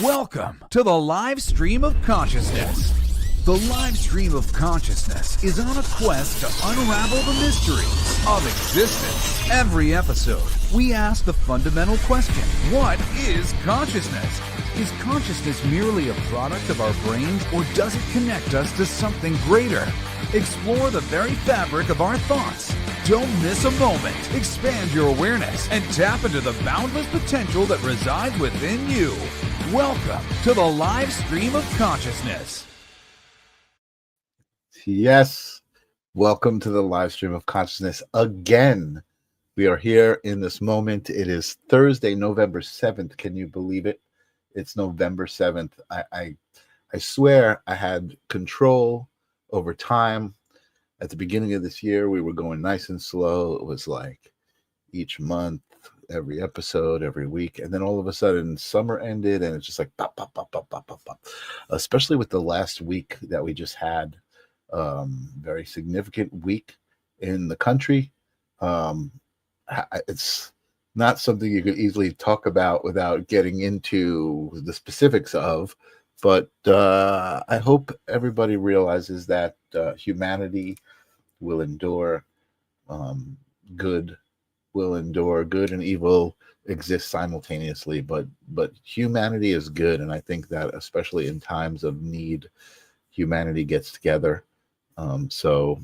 Welcome to the Livestream of Consciousness. The Livestream of Consciousness is on a quest to unravel the mysteries of existence. Every episode, we ask the fundamental question, what is consciousness? Is consciousness merely a product of our brains, or does it connect us to something greater? Explore the very fabric of our thoughts. Don't miss a moment. Expand your awareness and tap into the boundless potential that resides within you. Welcome to the live stream of consciousness. Yes, welcome to the live stream of consciousness again. We are here in this moment. It is Thursday, November 7th. Can you believe it? It's November 7th. I swear I had control over time. At the beginning of this year, we were going nice and slow. It was like each month, every episode, every week. And then all of a sudden, summer ended, and it's just like pop, pop, pop, pop, pop, pop, pop. Especially with the last week that we just had. Very significant week in the country. It's not something you could easily talk about without getting into the specifics of. But I hope everybody realizes that humanity will endure. Good will endure. Good and evil exist simultaneously. But humanity is good, and I think that especially in times of need, humanity gets together. So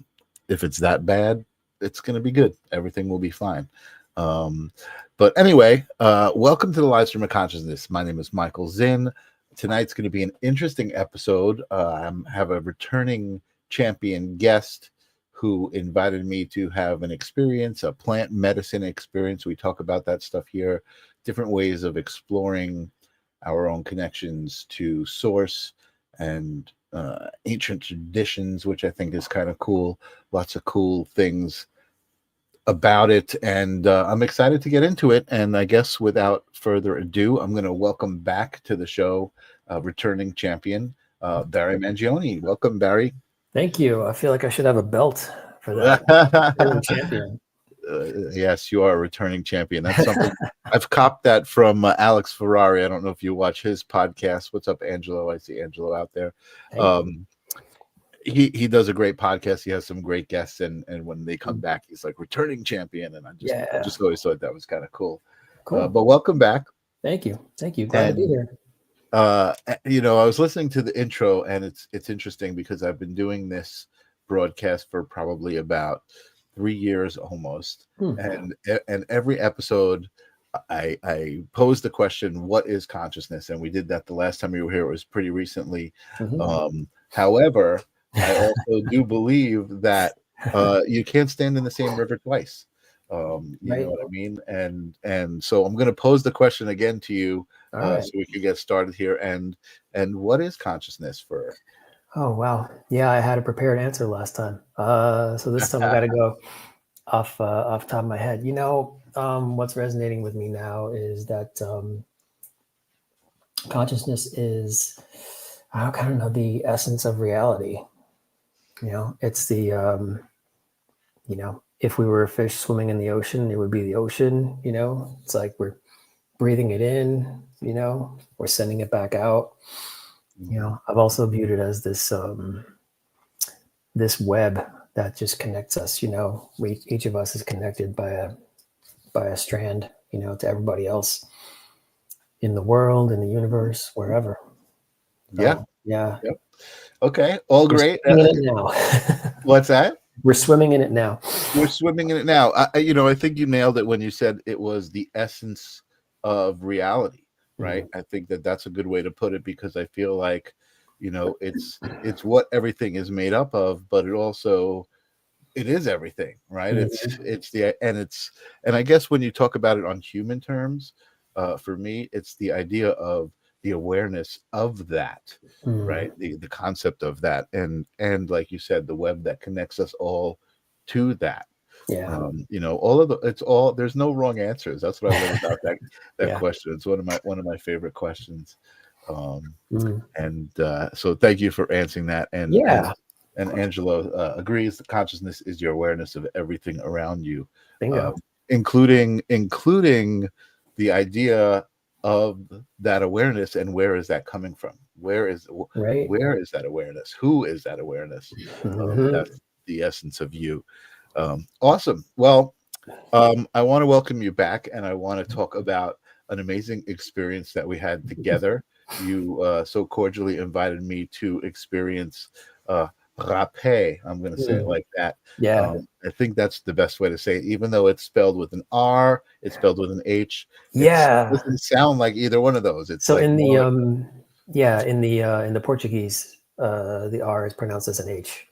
if it's that bad, it's going to be good. Everything will be fine. But anyway, welcome to the live stream of consciousness. My name is Michael Zinn. Tonight's going to be an interesting episode. I have a returning champion guest who invited me to have an experience, a plant medicine experience. We talk about that stuff here, different ways of exploring our own connections to source and ancient traditions, which I think is kind of cool. Lots of cool things about it, and I'm excited to get into it. And I guess without further ado, I'm going to welcome back to the show returning champion Barry Mangione. Welcome, Barry. Thank you. I feel like I should have a belt for that. Returning champion. Yes, you are a returning champion. That's something I've copped that from Alex Ferrari. I don't know if you watch his podcast. What's up, Angelo? I see Angelo out there. He does a great podcast. He has some great guests, and when they come back, he's like returning champion, and I just always thought that was kind of cool. But welcome back. Thank you. Glad to be here. I was listening to the intro, and it's interesting because I've been doing this broadcast for probably about 3 years almost, and every episode I posed the question, what is consciousness? And we did that the last time you were here. It was pretty recently. However, I also do believe that you can't stand in the same river twice. You know what I mean? And so I'm going to pose the question again to you, so we can get started here. And what is consciousness for? Oh, wow. Yeah, I had a prepared answer last time. So this time I got to go off the top of my head. What's resonating with me now is that consciousness is, I don't know, the essence of reality. It's the, if we were a fish swimming in the ocean, it would be the ocean. It's like we're breathing it in, we're sending it back out. I've also viewed it as this this web that just connects us. Each of us is connected by a strand, to everybody else in the world, in the universe, wherever. Yeah. Yep. Okay. All great. Swimming in it now. What's that? We're swimming in it now. We're swimming in it now. I think you nailed it when you said it was the essence of reality. Right. I think that's a good way to put it, because I feel like, it's what everything is made up of, but it is everything, right? And I guess when you talk about it on human terms, for me, it's the idea of the awareness of that, right? The concept of that. And like you said, the web that connects us all to that. Yeah. There's no wrong answers. That's what I love about that question. It's one of my favorite questions. And so thank you for answering that. And Angelo agrees that consciousness is your awareness of everything around you, Bingo. Including the idea of that awareness, and where is that coming from? Where is that awareness? Who is that awareness? That's the essence of you. Awesome. Well, I want to welcome you back, and I want to talk about an amazing experience that we had together. You so cordially invited me to experience Hapé. I'm going to say it like that. Yeah. I think that's the best way to say it, even though it's spelled with an R, it's spelled with an H. It doesn't sound like either one of those. It's so like in the in the Portuguese, the R is pronounced as an H.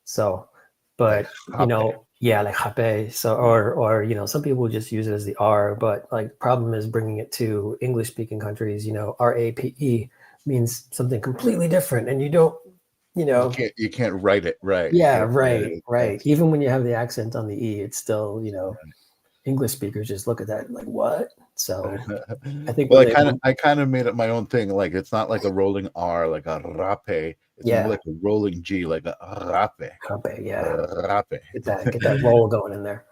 So, but like like Hapé. So, or some people just use it as the R, but like problem is bringing it to English speaking countries. RAPE means something completely different, and you don't. You can't write it right. Yeah, right. Even when you have the accent on the E, it's still, English speakers just look at that like, what? So I think I kind of made it my own thing. Like, it's not like a rolling R, like a rape. It's more like a rolling G, like a rape. Hapé, yeah. Rape. Get that roll going in there.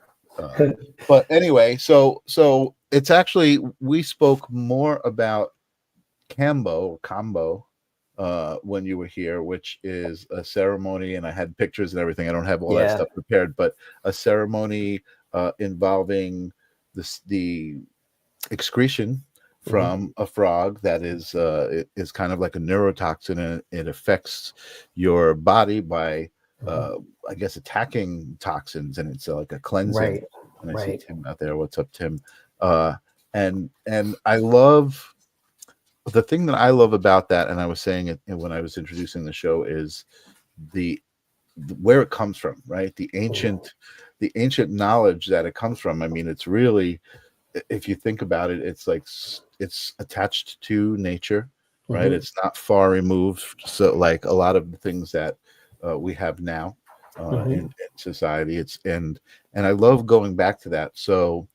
But anyway, so it's actually, we spoke more about Kambo when you were here, which is a ceremony, and I had pictures and everything. I don't have all that stuff prepared, but a ceremony involving the excretion from a frog that is kind of like a neurotoxin, and it affects your body by I guess attacking toxins, and it's like a cleansing. And I see Tim out there. What's up, Tim? And I love, the thing that I love about that, and I was saying it when I was introducing the show, is where it comes from, right? The ancient knowledge that it comes from. I mean, it's really, if you think about it, it's like it's attached to nature, right? It's not far removed. So like a lot of the things that we have now in society, and I love going back to that. So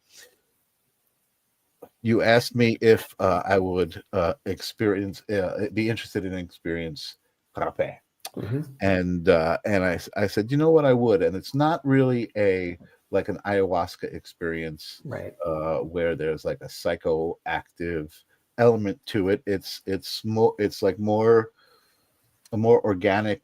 you asked me if I would be interested in experience Hapé. And I said, you know what, I would. And it's not really like an ayahuasca experience, right? Where there's like a psychoactive element to it. It's like a more organic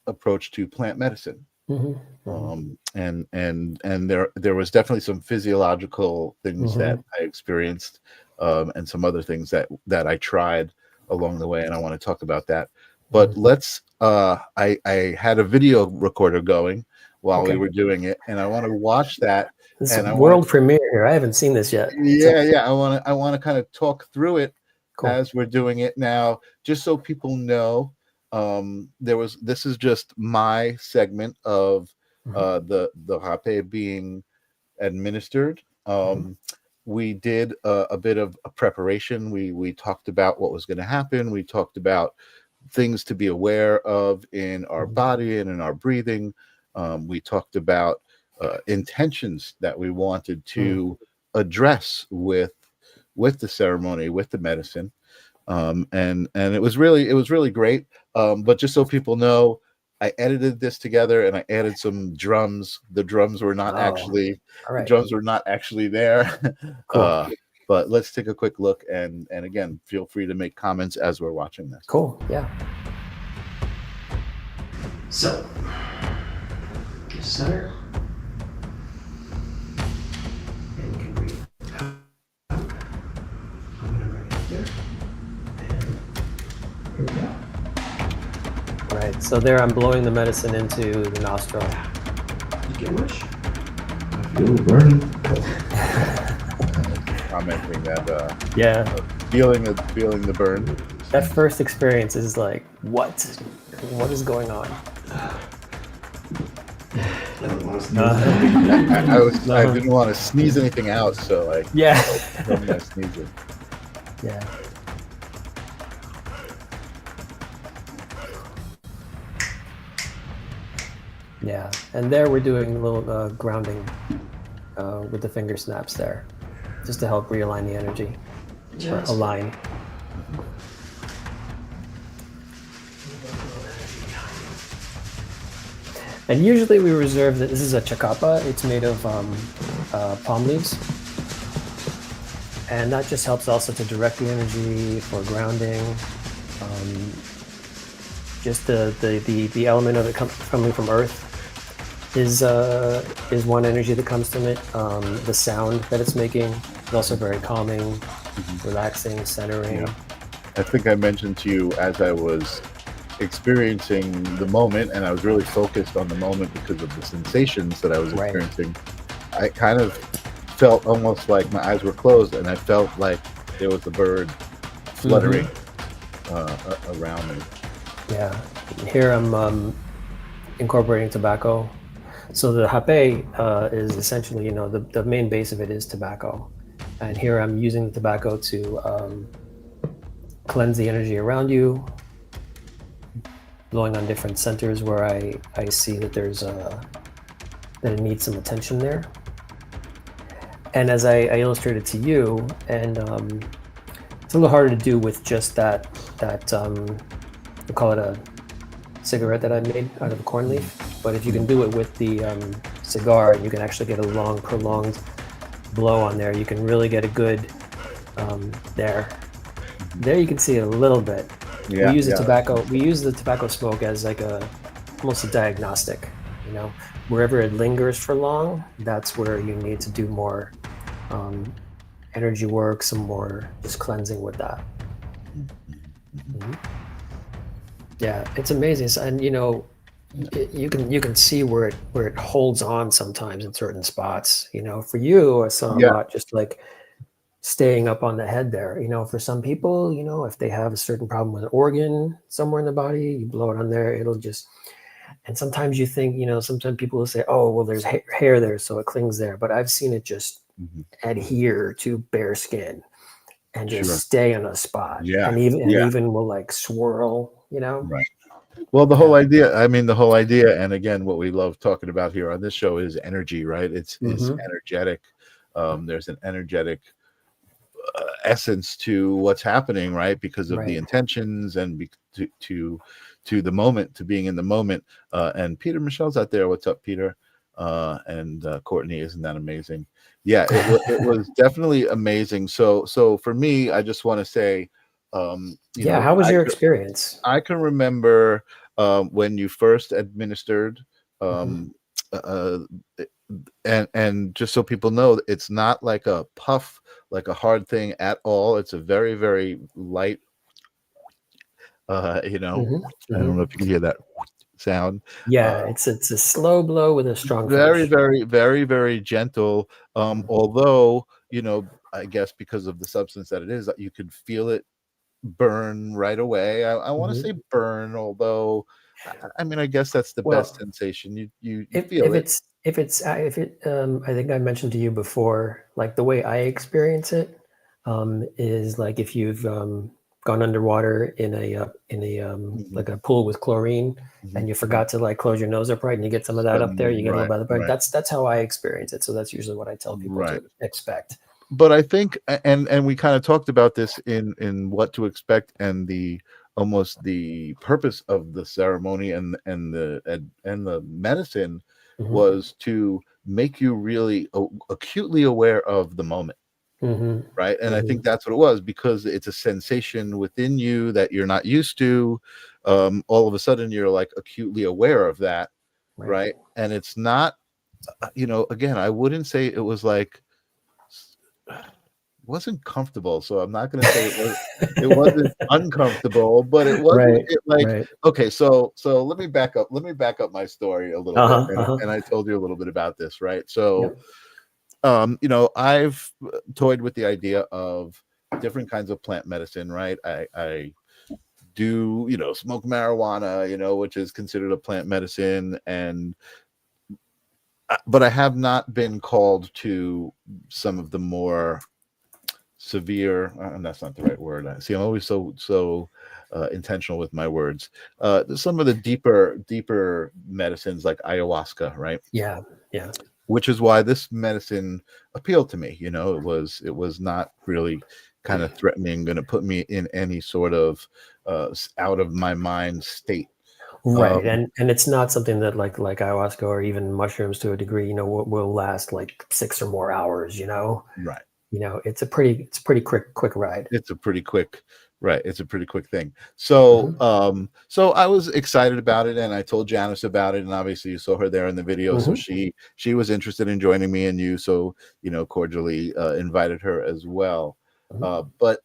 approach to plant medicine. And there was definitely some physiological things that I experienced, and some other things that I tried along the way, and I want to talk about that. But let's I had a video recorder going while we were doing it, and I want to watch that. This is world premiere here. I haven't seen this yet. Yeah. I want to kind of talk through it as we're doing it now, just so people know. This is just my segment of the Hapé being administered. We did a bit of a preparation. We talked about what was going to happen. We talked about things to be aware of in our body and in our breathing. We talked about intentions that we wanted to address with the ceremony, with the medicine. And it was really great. But just so people know, I edited this together, and I added some drums. The drums were not actually there. Cool. But let's take a quick look, and again, feel free to make comments as we're watching this. Cool. Yeah. So, get center. And you can breathe out. I'm going to bring it up there. And here we go. Right. So there, I'm blowing the medicine into the nostril. You get much? I feel the burning. Commenting that feeling the burn. That first experience is like, what is going on? I don't want to sneeze. I didn't want to sneeze anything out, so I'm not sneezing. Yeah. Yeah, and there we're doing a little grounding with the finger snaps there, just to help realign the energy, or align. And usually we reserve that. This is a chacapa. It's made of palm leaves, And that just helps also to direct the energy for grounding. Just the element of it coming from earth is one energy that comes from it. The sound that it's making is also very calming, relaxing, centering. Yeah. I think I mentioned to you as I was experiencing the moment, and I was really focused on the moment because of the sensations that I was Right. experiencing. I kind of felt almost like my eyes were closed, and I felt like there was a bird fluttering around me. Yeah. Here I'm incorporating tobacco. So the Hapé is essentially, the main base of it is tobacco. And here I'm using the tobacco to cleanse the energy around you, blowing on different centers where I see that there's that it needs some attention there. And as I illustrated to you, and it's a little harder to do with just that we call it a cigarette that I made out of a corn leaf. But if you can do it with the cigar, and you can actually get a long, prolonged blow on there, you can really get a good there. There you can see it a little bit. Yeah, we use the yeah. tobacco. We use the tobacco smoke as like almost a diagnostic. Wherever it lingers for long, that's where you need to do more energy work, some more just cleansing with that. Yeah, it's amazing. And you can see where it holds on sometimes in certain spots. For you, I saw a lot just like staying up on the head there. For some people, if they have a certain problem with an organ somewhere in the body, you blow it on there, it'll just. And sometimes you think, sometimes people will say, oh, well, there's hair there, so it clings there. But I've seen it just adhere to bare skin and just stay on a spot. Yeah. And even will like swirl, Right. Well, the whole idea, and again, what we love talking about here on this show is energy, right? It's energetic. There's an energetic essence to what's happening, right? Because of the intentions and to the moment, to being in the moment. And Peter Michelle's out there. What's up, Peter? And Courtney, isn't that amazing? Yeah, it was definitely amazing. So for me, I just want to say, how was your experience? I can remember when you first administered, and just so people know, it's not like a puff, like a hard thing at all. It's a very, very light, I don't know if you can hear that sound. Yeah, it's a slow blow with a strong very, finish. very, very, very gentle. Although, I guess because of the substance that it is, you could feel it burn right away. I want to say burn, although I guess that's the best sensation. You feel it. If I think I mentioned to you before, like the way I experience it is like if you've gone underwater in a like a pool with chlorine and you forgot to like close your nose up right, and you get some of that up there, you get a little bit of the that's how I experience it. So that's usually what I tell people to expect. But I think, and we kind of talked about this in what to expect, and the purpose of the ceremony and the medicine was to make you really acutely aware of the moment. Right. And I think that's what it was, because it's a sensation within you that you're not used to. All of a sudden you're like acutely aware of that. Right. And it's not, again, I wouldn't say it was like, wasn't comfortable, so I'm not going to say it wasn't uncomfortable, but it wasn't okay. So let me back up my story a little bit, and I told you a little bit about this, right? So I've toyed with the idea of different kinds of plant medicine, right? I do smoke marijuana, which is considered a plant medicine, but I have not been called to some of the more severe, and that's not the right word. See, I'm always so intentional with my words. Some of the deeper medicines like ayahuasca, right? Yeah. Which is why this medicine appealed to me. It was not really kind of threatening, going to put me in any sort of out of my mind state. Right. And it's not something that like ayahuasca or even mushrooms to a degree, will last like 6 or more hours, Right. you know, it's a pretty quick ride. It's a pretty quick, right, it's a pretty quick thing. So so I was excited about it, and I told Janice about it, and obviously you saw her there in the video. So she was interested in joining me and you, so you know, cordially invited her as well. But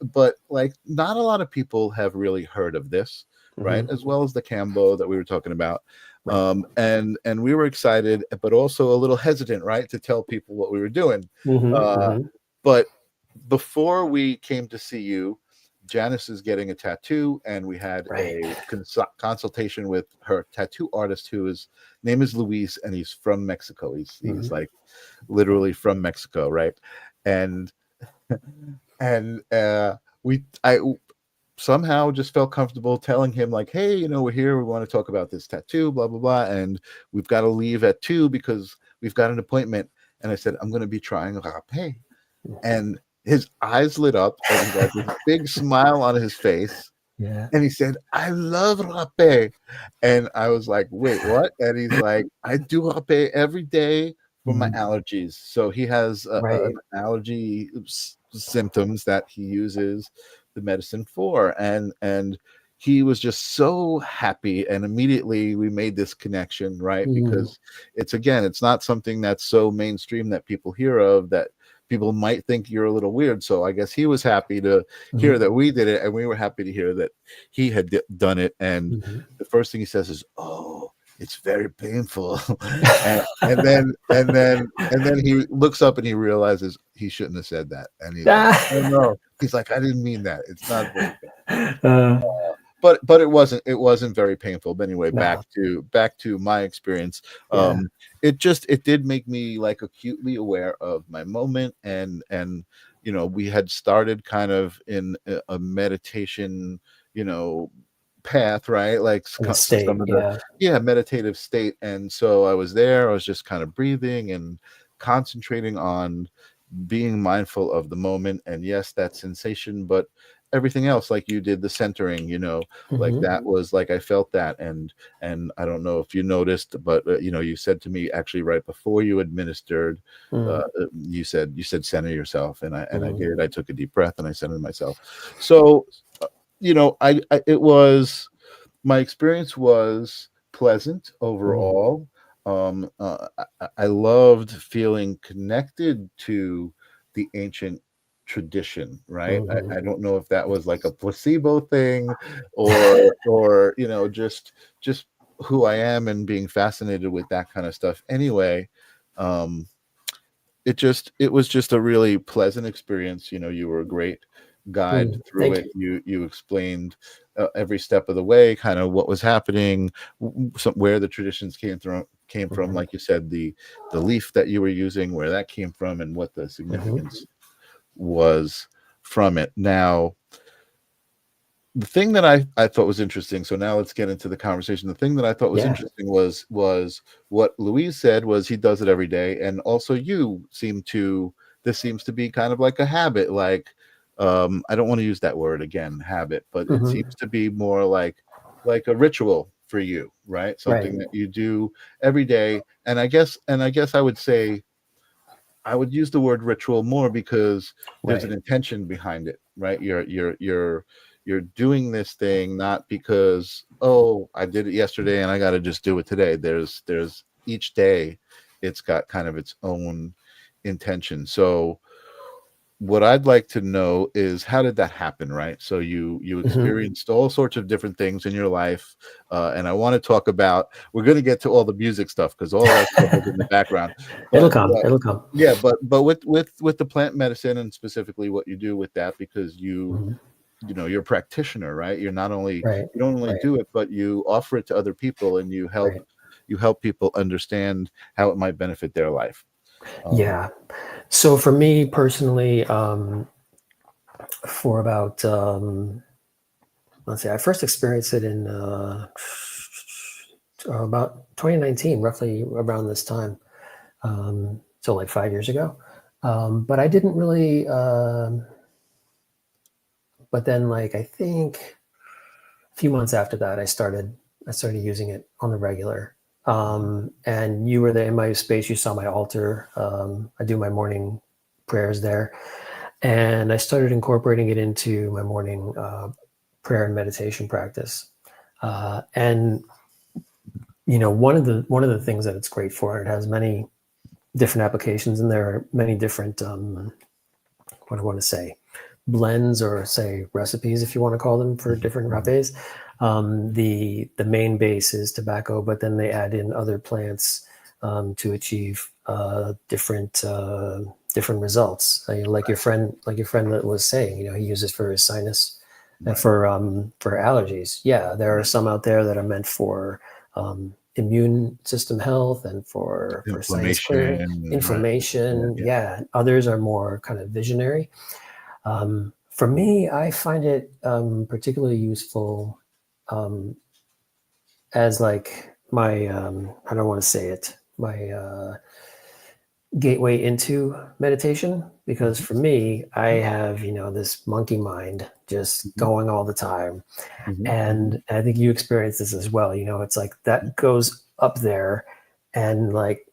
like, not a lot of people have really heard of this, right? As well as the Kambo that we were talking about. And we were excited, but also a little hesitant, right, to tell people what we were doing. But before we came to see you, Janice is getting a tattoo, and we had a consultation with her tattoo artist, whose name is Luis, and he's from Mexico. He's like literally from Mexico, right? And I somehow just felt comfortable telling him, like, hey, you know, we're here, we want to talk about this tattoo, blah blah blah, and we've got to leave at 2 because we've got an appointment. And I said, I'm going to be trying Hapé. And his eyes lit up, and he had this big smile on his face. Yeah. And he said, I love Hapé. And I was like, wait, what? And he's like, I do Hapé every day for my allergies. So he has an allergy symptoms that he uses the medicine for. And he was just so happy, and immediately we made this connection, right? Because it's not something that's so mainstream that people hear of, that people might think you're a little weird. So I guess he was happy to hear that we did it, and we were happy to hear that he had done it. And the first thing he says is, oh, it's very painful. and then he looks up and he realizes he shouldn't have said that. And he's like, oh no. He's like, I didn't mean that. It's not very painful. But it wasn't very painful. But anyway, back to my experience. It did make me like acutely aware of my moment, and you know, we had started kind of in a meditation, you know, path, right? Like state, some of the meditative state. And so I was there, I was just kind of breathing and concentrating on being mindful of the moment, and yes, that sensation, but everything else, like you did the centering, you know, like that was like, I felt that. And I don't know if you noticed, but you know, you said to me actually right before you administered, you said center yourself, and I did. I took a deep breath and I centered myself. So you know, my experience was pleasant overall. I loved feeling connected to the ancient tradition, right? I don't know if that was like a placebo thing, or you know, just who I am and being fascinated with that kind of stuff. Anyway, it was just a really pleasant experience. You know, you were a great guide through it. You explained every step of the way, kind of what was happening, where the traditions came from, like you said, the leaf that you were using, where that came from, and what the significance was from it. Now, the thing that I thought was interesting, so now let's get into the conversation. The thing that I thought was interesting was what Louise said, was he does it every day. And also this seems to be kind of like a habit, like I don't want to use that word again, habit, but it seems to be more like a ritual for you, right? Something that you do every day. And I guess I would say, I would use the word ritual more because there's an intention behind it, right? You're doing this thing not because, oh, I did it yesterday and I got to just do it today. There's each day, it's got kind of its own intention. So what I'd like to know is, how did that happen, right? So you experienced all sorts of different things in your life, and I want to talk about, we're going to get to all the music stuff because all that stuff is in the background. It'll come. Yeah, but with the plant medicine, and specifically what you do with that, because you know, you're a practitioner, right? You're not only you don't only do it, but you offer it to other people, and you help people understand how it might benefit their life. So for me personally, for about let's see, I first experienced it in about 2019, roughly around this time. So like 5 years ago. But I didn't really but then, like, I think a few months after that, I started using it on the regular. And you were there in my space. You saw my altar. I do my morning prayers there. And I started incorporating it into my morning prayer and meditation practice. And one of the things that it's great for, it has many different applications, and there are many different what I want to say, blends, or say recipes, if you want to call them, for different rapés. The main base is tobacco, but then they add in other plants to achieve different results. Like your friend that was saying, he uses for his sinus and for allergies. Yeah, there are some out there that are meant for immune system health and for sinus clearing, inflammation. Yeah, others are more kind of visionary. For me, I find it particularly useful as like my I don't want to say it, my gateway into meditation, because for me, I have this monkey mind just going all the time. And I think you experience this as well. It's like that goes up there and like,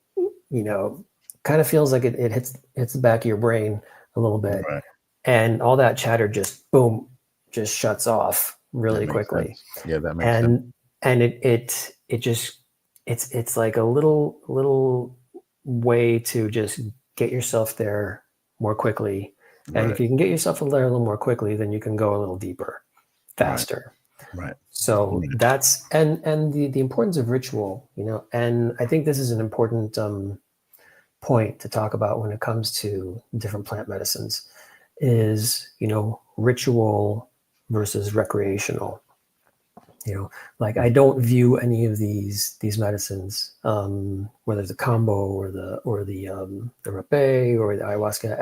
kind of feels like it hits the back of your brain a little bit. Right. And all that chatter just boom, just shuts off really quickly. Sense. Yeah, that makes sense. And it just, it's like a little way to just get yourself there more quickly. And if you can get yourself there a little more quickly, then you can go a little deeper, faster. Right. So that's, and the importance of ritual, and I think this is an important point to talk about when it comes to different plant medicines is, ritual versus recreational. Like I don't view any of these medicines, whether it's the Kambo or the Hapé or the ayahuasca,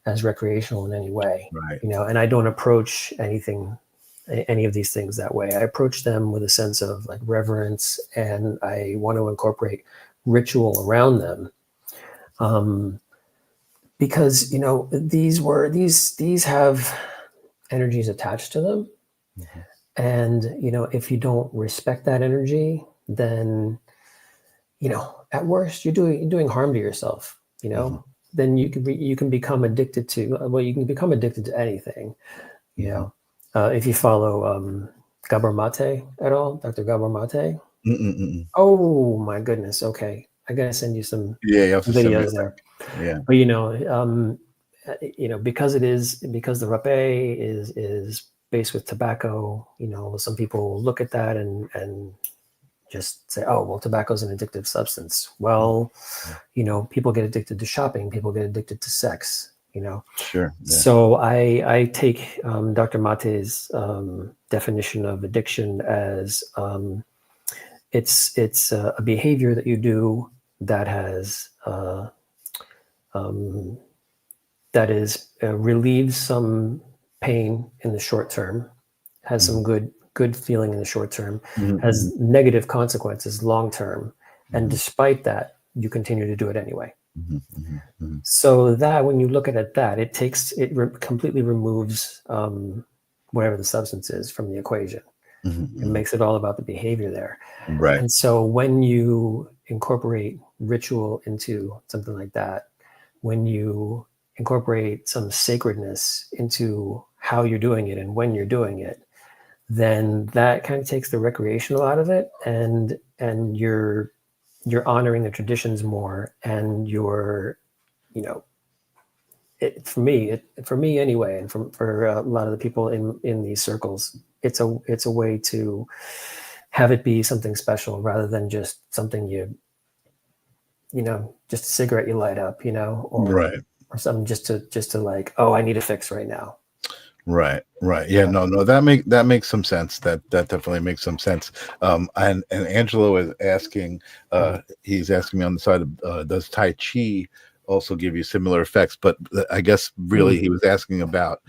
as recreational in any way. Right. And I don't approach any of these things that way. I approach them with a sense of like reverence, and I want to incorporate ritual around them. Because these have energies attached to them. And if you don't respect that energy, then at worst you're doing harm to yourself. Then you can become addicted to anything. If you follow Gabor Mate at all, Dr. Gabor Mate. Oh my goodness. Okay, I gotta send you some videos there. Yeah. But because the rapé is based with tobacco, some people look at that and just say, oh, well, tobacco is an addictive substance. Well, people get addicted to shopping, people get addicted to sex, Sure. Yeah. So I take Dr. Mate's definition of addiction as it's a behavior that you do that has relieves some pain in the short term, has some good feeling in the short term, has negative consequences long term, and despite that, you continue to do it anyway. So that when you look at it, it completely removes whatever the substance is from the equation. It makes it all about the behavior there. Right. And so when you incorporate ritual into something like that, when you incorporate some sacredness into how you're doing it and when you're doing it, then that kind of takes the recreational out of it, and you're honoring the traditions more, and you're, for me anyway, and for a lot of the people in these circles, it's a way to have it be something special rather than just something just a cigarette you light up, or something just to like, oh, I need a fix right now. Right. Yeah, no, that makes some sense. That definitely makes some sense. And Angelo is asking, he's asking me on the side of, does Tai Chi also give you similar effects? But I guess really he was asking about,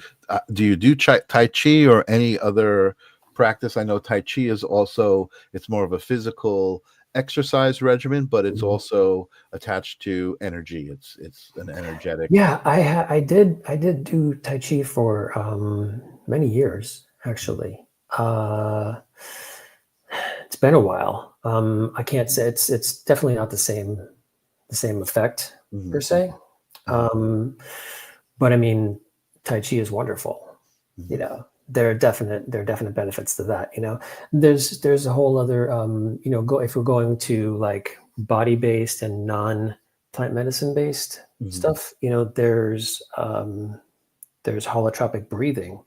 do you do Tai Chi or any other practice? I know Tai Chi is also, it's more of a physical exercise regimen, but it's also attached to energy. It's an energetic. Yeah, I did do Tai Chi for many years, actually. It's been a while. I can't say it's definitely not the same effect per se. But I mean, Tai Chi is wonderful. You know, there are definite benefits to that. You know, there's a whole other if we're going to like body based and non plant medicine based stuff, you know, there's holotropic breathing,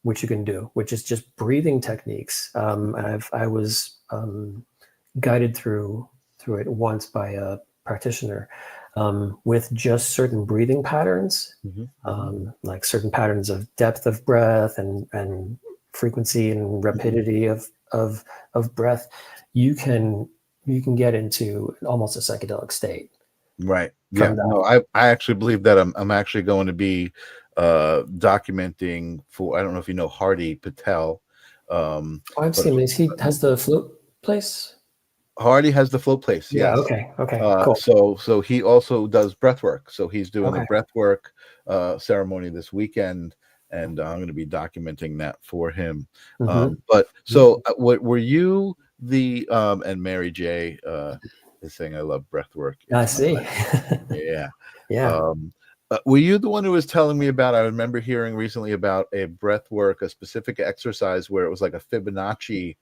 which you can do, which is just breathing techniques. I was guided through it once by a practitioner with just certain breathing patterns, like certain patterns of depth of breath and frequency and rapidity of breath. You can get into almost a psychedelic state. Right. Yeah. No, I actually believe that I'm actually going to be documenting for, I don't know if you know Hardy Patel. I've seen this. He has the float place. Hardy has the float place. Yeah. Yes. Okay. Cool. So he also does breath work. So he's doing a breath work ceremony this weekend, and I'm going to be documenting that for him. But so what were you and Mary J is saying I love breath work. I see. Yeah. Yeah. Were you the one who was telling me about, I remember hearing recently about a breath work, a specific exercise where it was like a Fibonacci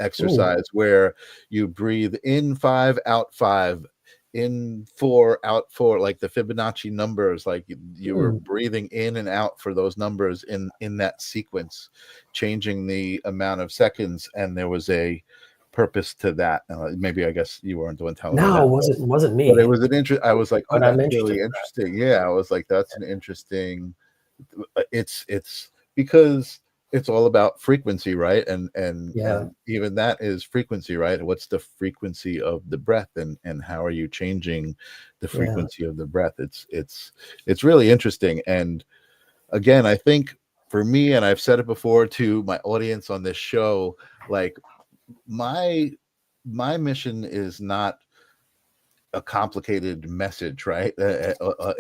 exercise where you breathe in 5, out 5, in 4, out 4, like the Fibonacci numbers, like you were breathing in and out for those numbers in that sequence, changing the amount of seconds, and there was a purpose to that. Maybe I guess you weren't the one telling me that. No, it wasn't me. But it was an interest. I was like, oh, But that's I'm really interested in interesting. Yeah, I was like, that's an interesting. It's because it's all about frequency, right? And even that is frequency, right? What's the frequency of the breath, and how are you changing the frequency of the breath? It's really interesting. And again, I think for me, and I've said it before to my audience on this show, like my mission is not a complicated message, right?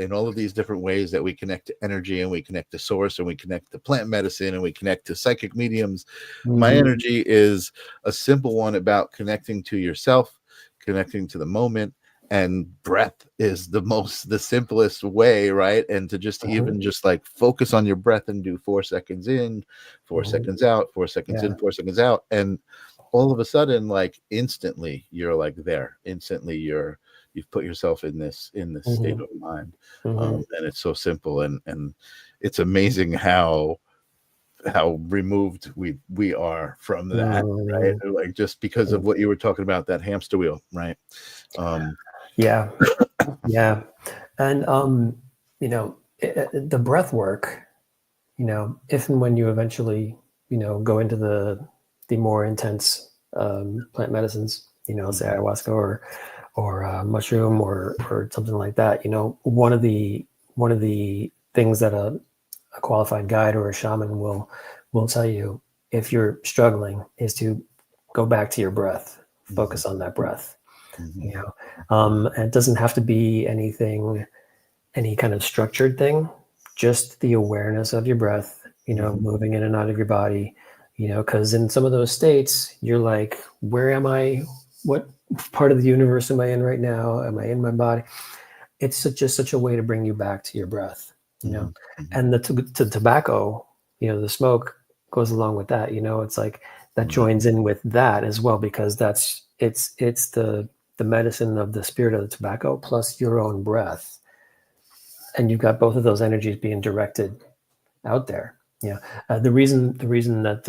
In all of these different ways that we connect to energy, and we connect to source, and we connect to plant medicine, and we connect to psychic mediums. My energy is a simple one about connecting to yourself, connecting to the moment, and breath is the simplest way, right? And to just even just like focus on your breath and do 4 seconds in, 4 seconds out, 4 seconds in, 4 seconds out, and all of a sudden, like instantly, you're like there. Instantly, you've put yourself in this state of mind, and it's so simple, and it's amazing how removed we are from that, right? Like just because of what you were talking about, that hamster wheel, right? Yeah, and you know, the breath work, you know, if and when you eventually, you know, go into the more intense plant medicines, you know, say ayahuasca or mushroom or something like that, you know, one of the things that a qualified guide or a shaman will tell you if you're struggling is to go back to your breath, focus on that breath. You know, and it doesn't have to be any kind of structured thing, just the awareness of your breath, you know, moving in and out of your body, you know, because in some of those states, you're like, where am I? What part of the universe am I in right now? Am I in my body? It's just such a way to bring you back to your breath, you know, and the tobacco, you know, the smoke goes along with that, you know, it's like that joins in with that as well, because it's the medicine of the spirit of the tobacco plus your own breath. And you've got both of those energies being directed out there. Yeah. The reason that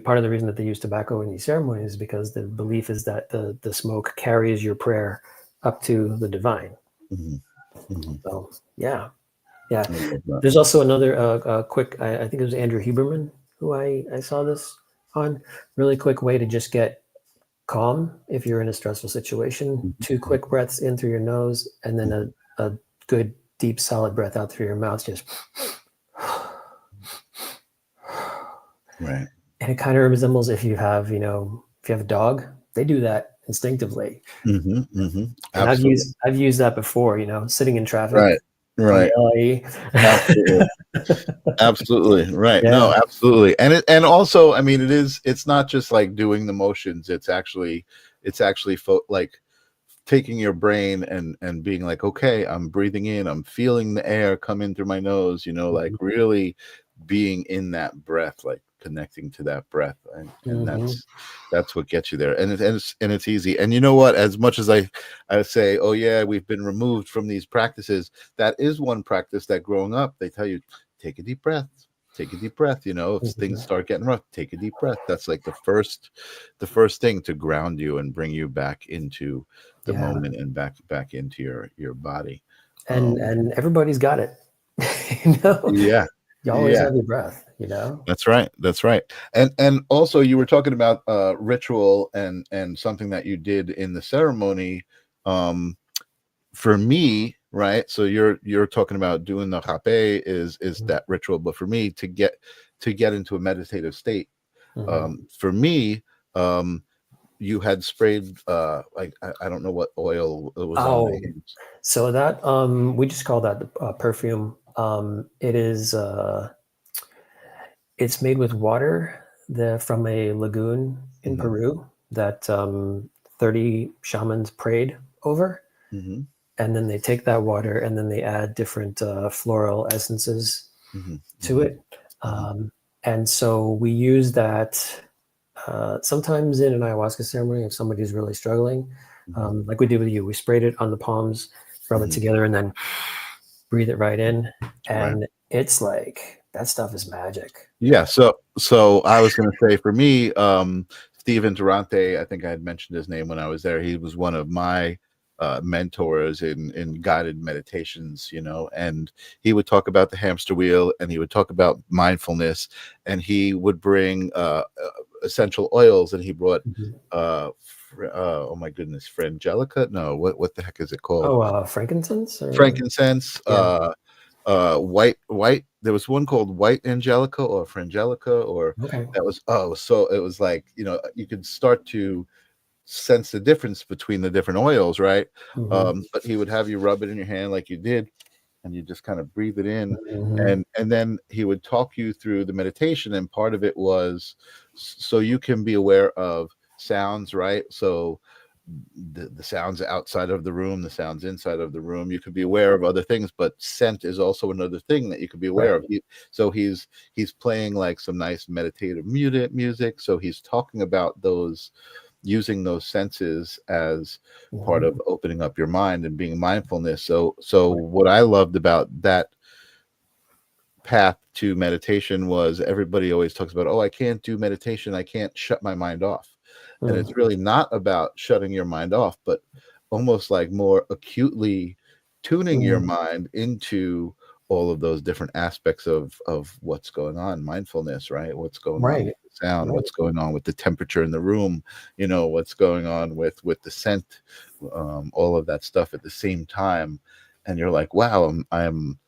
part of the reason that they use tobacco in these ceremonies is because the belief is that the smoke carries your prayer up to the divine. So yeah. There's also another quick, I think it was Andrew Huberman who I saw this on. Really quick way to just get calm if you're in a stressful situation. 2 quick breaths in through your nose, and then a good deep solid breath out through your mouth, just right. And it kind of resembles if you have a dog, they do that instinctively. And I've used that before, you know, sitting in traffic. Right. Absolutely. Right. Yeah. No, absolutely. And also, I mean, it's not just like doing the motions. It's actually taking your brain and being like, okay, I'm breathing in, I'm feeling the air come in through my nose, you know, like really being in that breath, like connecting to that breath, and that's what gets you there. And it's easy. And you know what, as much as I say, oh yeah, we've been removed from these practices, that is one practice that growing up they tell you, take a deep breath, take a deep breath. You know, if things start getting rough, take a deep breath. That's like the first thing to ground you and bring you back into the moment and back into your body. And everybody's got it. You know, Yeah, you always have your breath, you know. that's right. And also you were talking about ritual and something that you did in the ceremony. For me, right, so you're talking about doing the Hapé is that ritual, but for me to get into a meditative state, for me, you had sprayed like I don't know what oil it was on my hands. So that we just call that perfume. It is it's made with water from a lagoon in Peru that 30 shamans prayed over. And then they take that water and then they add different floral essences to it. And so we use that sometimes in an ayahuasca ceremony if somebody's really struggling, like we did with you. We sprayed it on the palms, rub it together, and then breathe it right in. And it's like, that stuff is magic. Yeah. So I was going to say, for me, Stephen Durante, I think I had mentioned his name when I was there. He was one of my mentors in guided meditations, you know, and he would talk about the hamster wheel, and he would talk about mindfulness, and he would bring essential oils, and he brought oh my goodness, frangelica? No, what the heck is it called? Frankincense? Frankincense. White. There was one called white angelica or frangelica, or that was so it was like, you know, you could start to sense the difference between the different oils, right? But he would have you rub it in your hand like you did, and you just kind of breathe it in, and then he would talk you through the meditation, and part of it was so you can be aware of sounds, right? So the sounds outside of the room, the sounds inside of the room, you could be aware of other things, but scent is also another thing that you could be aware of. So he's playing like some nice meditative music, so he's talking about those, using those senses as part of opening up your mind and being mindfulness. So what I loved about that path to meditation was everybody always talks about, oh, I can't do meditation, I can't shut my mind off. And it's really not about shutting your mind off, but almost like more acutely tuning your mind into all of those different aspects of what's going on, mindfulness, right? What's going on with the sound, what's going on with the temperature in the room, you know, what's going on with the scent, all of that stuff at the same time. And you're like, wow, I'm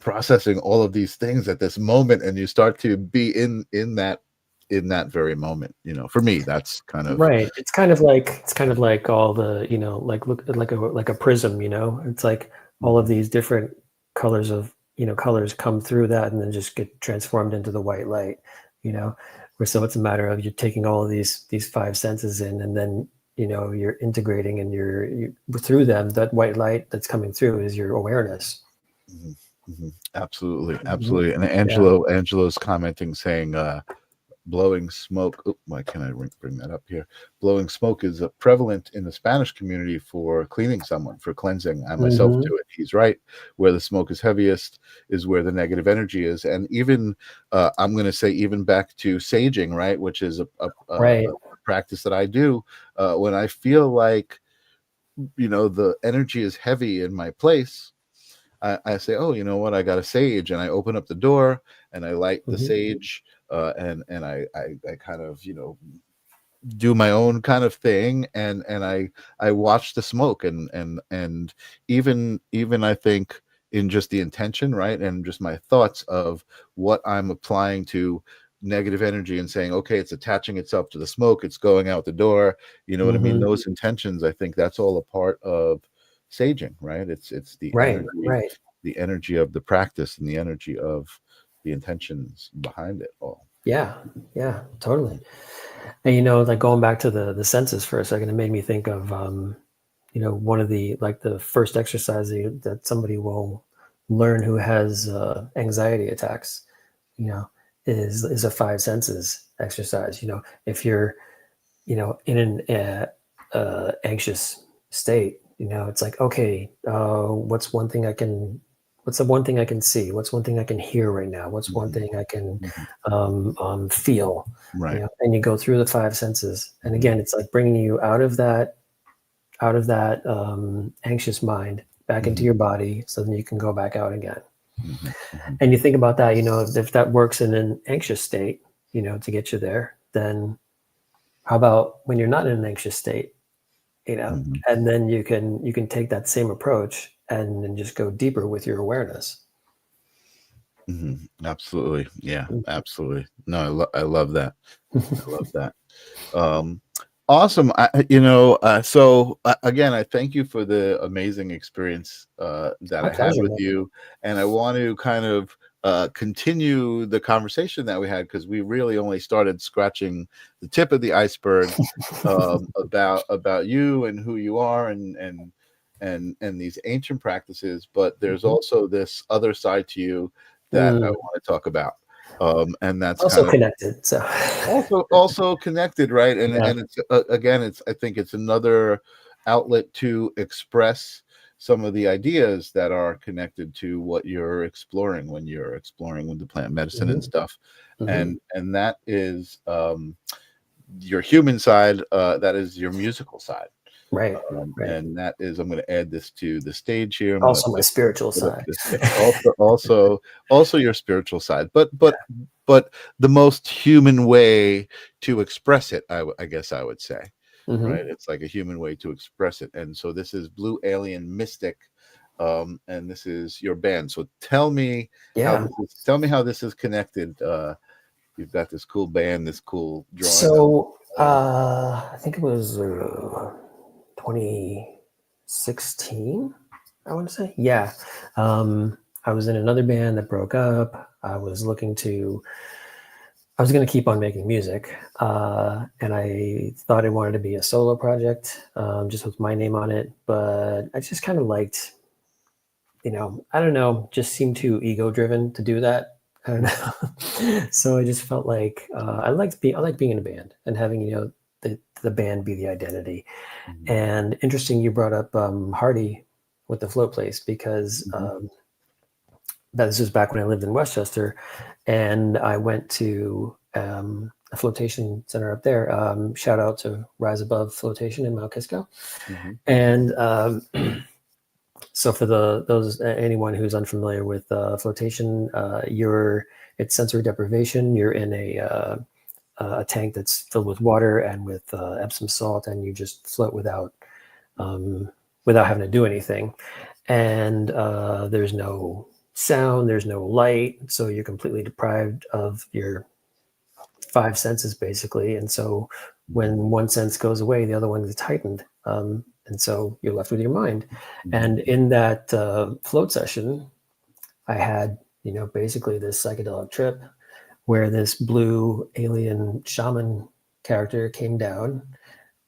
processing all of these things at this moment, and you start to be in that very moment. You know, for me, that's kind of It's kind of like all the, you know, like look like a prism, you know. It's like all of these different colors come through that and then just get transformed into the white light, you know. Where so it's a matter of you're taking all of these five senses in, and then, you know, you're integrating, and you're through them, that white light that's coming through is your awareness. Absolutely. And Angelo's commenting saying blowing smoke. Oh, why can't I bring that up here? Blowing smoke is prevalent in the Spanish community for cleaning someone, for cleansing. I myself do it. He's right. Where the smoke is heaviest is where the negative energy is. And even I'm going to say even back to saging, right, which is a practice that I do when I feel like, you know, the energy is heavy in my place. I say, oh, you know what? I got a sage, and I open up the door and I light the sage, and I kind of, you know, do my own kind of thing, and I watch the smoke, and even I think in just the intention, right, and just my thoughts of what I'm applying to negative energy and saying, okay, it's attaching itself to the smoke, it's going out the door, you know what I mean? Those intentions, I think that's all a part of saging, right? It's the energy, the energy of the practice, and the energy of the intentions behind it all. Yeah, totally. And, you know, like going back to the senses for a second, it made me think of one of the first exercise that somebody will learn who has anxiety attacks, is a five senses exercise. If you're, in an anxious state, it's like, okay, what's the one thing I can see? What's one thing I can hear right now? What's one thing I can feel? Right. And you go through the five senses. And again, it's like bringing you out of that anxious mind back into your body, so then you can go back out again. And you think about that, if that works in an anxious state, to get you there, then how about when you're not in an anxious state, and then you can take that same approach and then just go deeper with your awareness. Absolutely. Yeah, absolutely. No, I love that. I love that. Awesome. So again, I thank you for the amazing experience that My I had pleasure, with man. you. And I want to kind of continue the conversation that we had, because we really only started scratching the tip of the iceberg about you and who you are and these ancient practices. But there's also this other side to you that I want to talk about. And that's Also kind of connected. So also connected, right? And yeah. and it's again, I think it's another outlet to express some of the ideas that are connected to what you're exploring when you're exploring with the plant medicine and stuff. And that is your human side, that is your musical side. Right. And that is, I'm going to add this to the stage here. I'm Also going my to spiritual put up side. this also your spiritual side, but the most human way to express it, I guess I would say, right? It's like a human way to express it. And so this is Blue Alien Mystic, and this is your band. So tell me how this is connected. You've got this cool band, this cool drawing. So I think it was 2016, I want to say. Yeah. I was in another band that broke up. I was going to keep on making music. And I thought I wanted to be a solo project, just with my name on it. But I just kind of liked, I don't know, just seemed too ego driven to do that. I don't know. So I just felt like I like being in a band and having, the band be the identity. And interesting, you brought up Hardy with the float place, because this was back when I lived in Westchester, and I went to a flotation center up there. Shout out to Rise Above Flotation in Mount Kisco. And so for anyone who's unfamiliar with flotation, it's sensory deprivation. You're in a tank that's filled with water and with Epsom salt, and you just float without having to do anything. And there's no sound, there's no light, so you're completely deprived of your five senses, basically. And so when one sense goes away, the other one is heightened. And so you're left with your mind. And in that float session, I had, basically this psychedelic trip where this blue alien shaman character came down,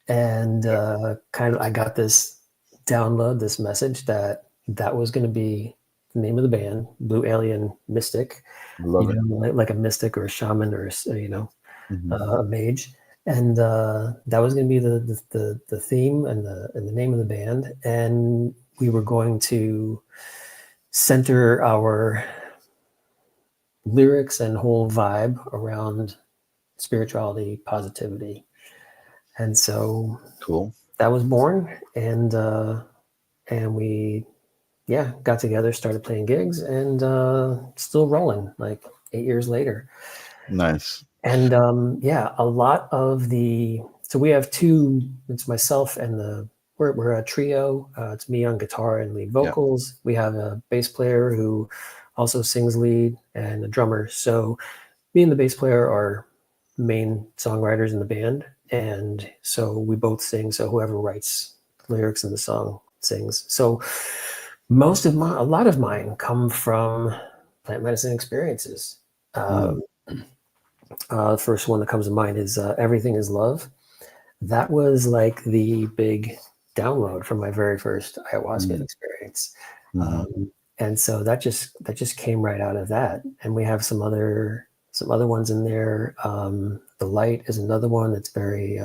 and I got this download, this message that was going to be the name of the band, Blue Alien Mystic. Love it. Like a mystic or a shaman or a mage. And that was going to be the theme and the name of the band. And we were going to center our lyrics and whole vibe around spirituality, positivity. And so Cool. that was born, and we got together, started playing gigs, and still rolling like 8 years later. Nice. And a lot of so we have two, it's myself and we're a trio. It's me on guitar and lead vocals. Yeah. We have a bass player who also sings lead, and a drummer. So me and the bass player are main songwriters in the band. And so we both sing. So whoever writes lyrics in the song sings. So a lot of mine come from plant medicine experiences. The first one that comes to mind is Everything is Love. That was like the big download from my very first ayahuasca experience. And so that just came right out of that. And we have some other ones in there. The light is another one that's very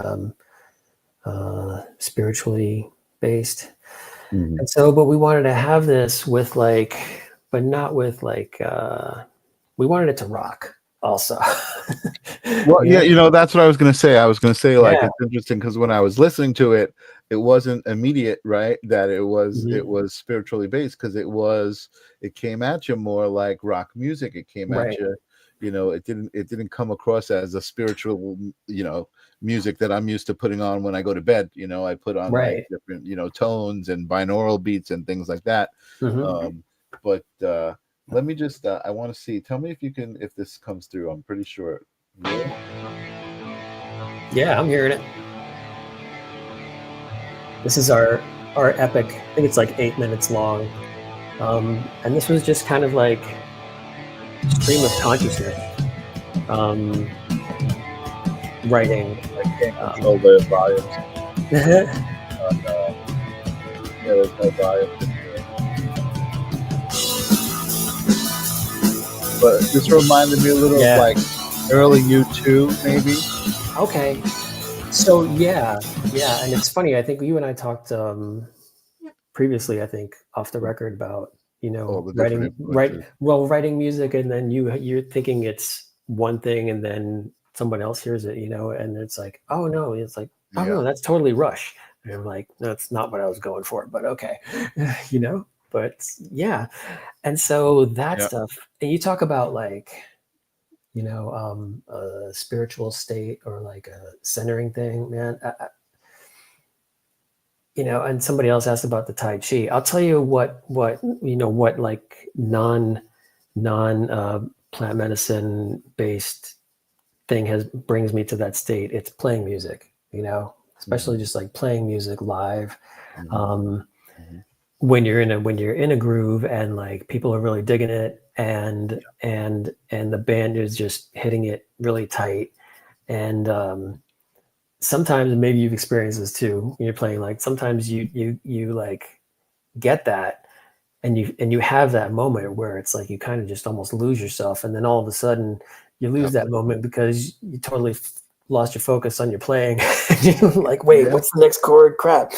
spiritually based. And so, but we wanted to have this with but not with we wanted it to rock also. Well, yeah, that's what I was going to say. I was going to say, Yeah. it's interesting because when I was listening to it, it wasn't immediate, right? That it was spiritually based, because it came at you more like rock music. It came at you, it didn't come across as a spiritual, music that I'm used to putting on when I go to bed. I put on like different, tones and binaural beats and things like that. But let me just, I want to see, tell me if this comes through. I'm pretty sure. Yeah, I'm hearing it. This is our epic. I think it's like 8 minutes long. And this was just kind of like stream of consciousness. Writing. I can't control the volumes. There's no volume. But this reminded me a little of like early U2, maybe. Okay. So yeah, and it's funny. I think you and I talked previously. I think off the record about writing music, and then you're thinking it's one thing, and then someone else hears it, and it's like, oh no, it's like, oh no, that's totally Rush. And I'm like, that's not what I was going for, but okay, But yeah, and so that stuff, and you talk about like, a spiritual state or like a centering thing, man. And somebody else asked about the Tai Chi. I'll tell you what like non plant medicine based thing brings me to that state. It's playing music, especially just like playing music live. When you're in a groove and like people are really digging it, and the band is just hitting it really tight, and sometimes, maybe you've experienced this too when you're playing, like sometimes you like get that, and you have that moment where it's like you kind of just almost lose yourself, and then all of a sudden you lose that moment because you totally lost your focus on your playing. You're like, wait, what's the next chord? Crap.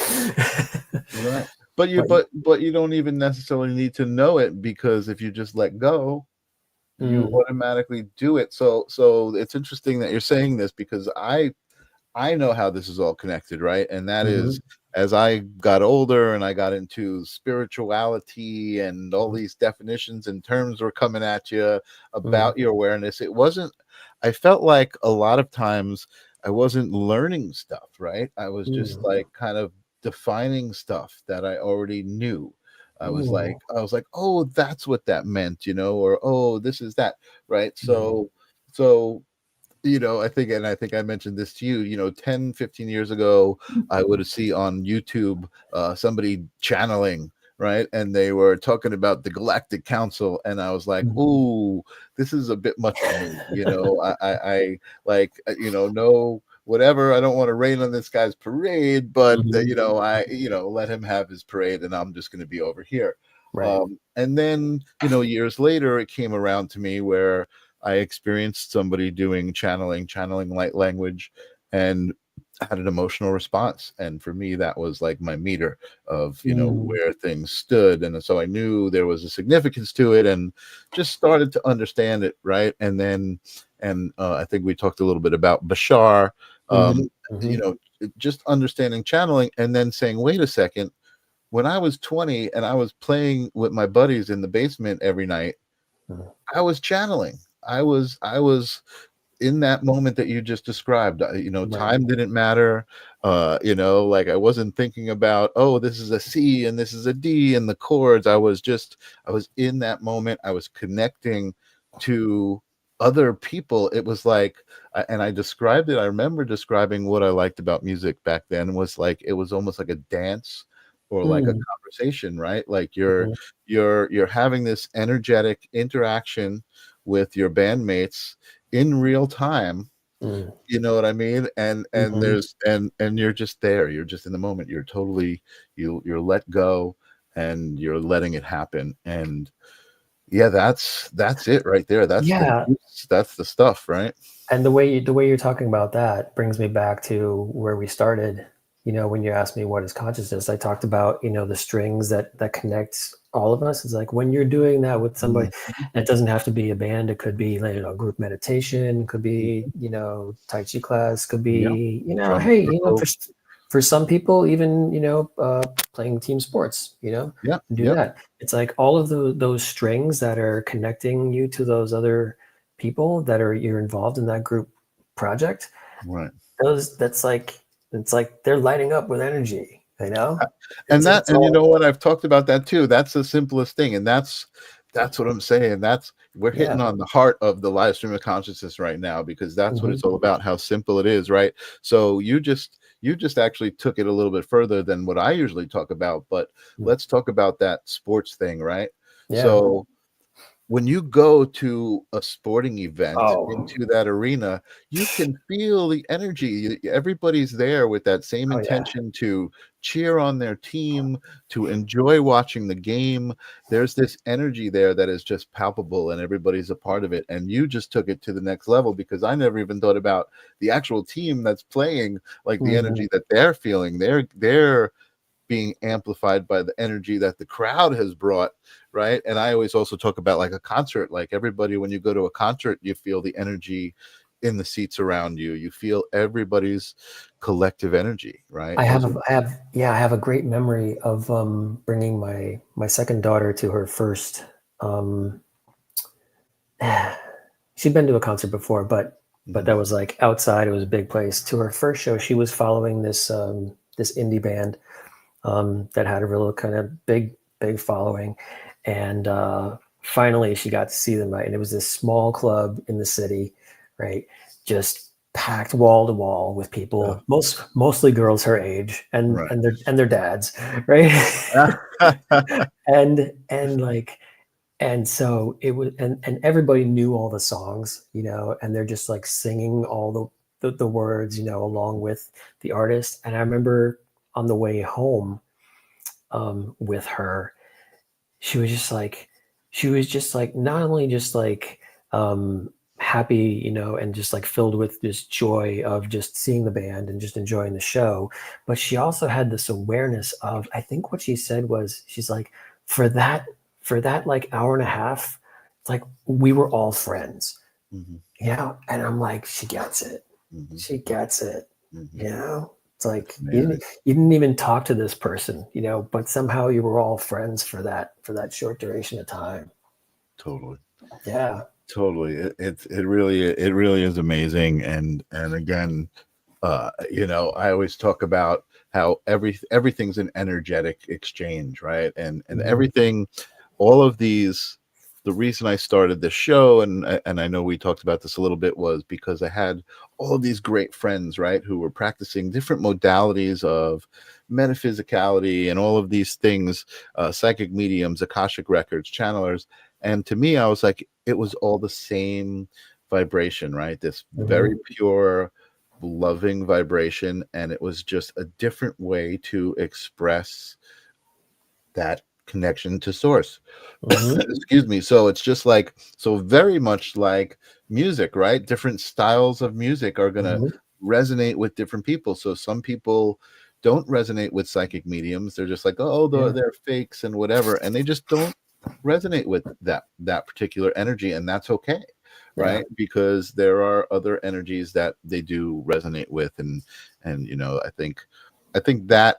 Right. But you don't even necessarily need to know it, because if you just let go, you automatically do it. So it's interesting that you're saying this, because I know how this is all connected, right? And that is, as I got older and I got into spirituality and all these definitions and terms were coming at you about your awareness, I felt like a lot of times I wasn't learning stuff, right? I was just like kind of defining stuff that I already knew. I was like, oh, that's what that meant, or oh, this is that, right? So I think I mentioned this to you, 10, 15 years ago, I would see on YouTube somebody channeling, right? And they were talking about the Galactic Council, and I was like, ooh, this is a bit much for me. I like, no, whatever. I don't want to rain on this guy's parade, but let him have his parade, and I'm just going to be over here. Right. And then, years later, it came around to me where I experienced somebody doing channeling light language, and had an emotional response. And for me, that was like my meter of, where things stood. And so I knew there was a significance to it, and just started to understand it. Right. And then, I think we talked a little bit about Bashar, just understanding channeling, and then saying, wait a second, when I was 20 and I was playing with my buddies in the basement every night, I was channeling. I was in that moment that you just described. Time didn't matter. Like I wasn't thinking about, oh, this is a C and this is a D and the chords. I was in that moment. I was connecting to other people. It was like, and I described it. I remember describing what I liked about music back then was like, it was almost like a dance or like a conversation, right? Like you're having this energetic interaction with your bandmates in real time, Mm. You know what I mean? And Mhm. there's and you're just there. You're just in the moment. You're totally you're let go and you're letting it happen. And yeah, that's it right there. That's the Yeah, juice. That's the stuff, right? and the way you're talking about that brings me back to where we started. You know, when you asked me what is consciousness, I talked about, you know, the strings that connects all of us. It's like when you're doing that with somebody, Mhm. and it doesn't have to be a band. It could be, like, you know, group meditation, could be, you know, Tai Chi class, could Yeah. be, you know, Drum hey, you know, circle. for some people, even, you know, playing team sports, you know, Yeah. do Yep. that. It's like all of those strings that are connecting you to those other people that are you're involved in that group project, Right. those that's like it's like they're lighting up with energy, you know. And that, It's and you all, know what, I've talked about that too. That's the simplest thing, and that's what I'm saying. That's we're yeah. hitting on the heart of the live stream of consciousness right now, because that's what Hmm. it's all about, how simple it is, right? So you just actually took it a little bit further than what I usually talk about, but let's talk about that sports thing, right? Yeah. So when you go to a sporting event Oh. into that arena, you can feel the energy. Everybody's there with that same Oh yeah. intention to cheer on their team, to enjoy watching the game. There's this energy there that is just palpable, and everybody's a part of it. And you just took it to the next level, because I never even thought about the actual team that's playing, like the Hmm. energy that they're feeling. They're being amplified by the energy that the crowd has brought, right? And I always also talk about like a concert. Like everybody, when you go to a concert, you feel the energy in the seats around you. You feel everybody's collective energy, right? Those are I have a great memory of bringing my second daughter to her first. Um, she'd been to a concert before, but that Mhm. was like outside. It was a big place. To her first show, she was following this indie band that had a real kind of big following, and finally she got to see them, right. And it was this small club in the city, right, just packed wall to wall with Oh, people, mostly girls her age, right. and their dads, right. Mhm. And like, and so it was, and everybody knew all the songs, you know, and they're just like singing all the words, you know, along with the artist. And I remember on the way home with her, she was just like, not only just like happy, you know, and just like filled with this joy of just seeing the band and just enjoying the show, but she also had this awareness of, I think what she said was, she's like, for that like hour and a half, it's like we were all friends, Mhm. you know. And I'm like, she gets it, Mhm. she gets it, Mhm. you know. It's like Amazing. you didn't even talk to this person, you know, but somehow you were all friends for that short duration of time. Totally. Yeah. Totally. It really is amazing. And again, I always talk about how everything's an energetic exchange, right? And Mhm. everything, all of these, the reason I started this show, and I know we talked about this a little bit, was because I had all of these great friends, right, who were practicing different modalities of metaphysicality and all of these things, psychic mediums, akashic records, channelers. And to me, I was like, it was all the same vibration, right? This very Mhm. pure, loving vibration. And it was just a different way to express that connection to source. Mhm. Excuse me. So it's just like, so very much like music, right? Different styles of music are going to Mhm. resonate with different people. So some people don't resonate with psychic mediums. They're just like, oh, Yeah. they're fakes and whatever. And they just don't resonate with that particular energy. And that's okay. Yeah. Right. Because there are other energies that they do resonate with. And, I think that,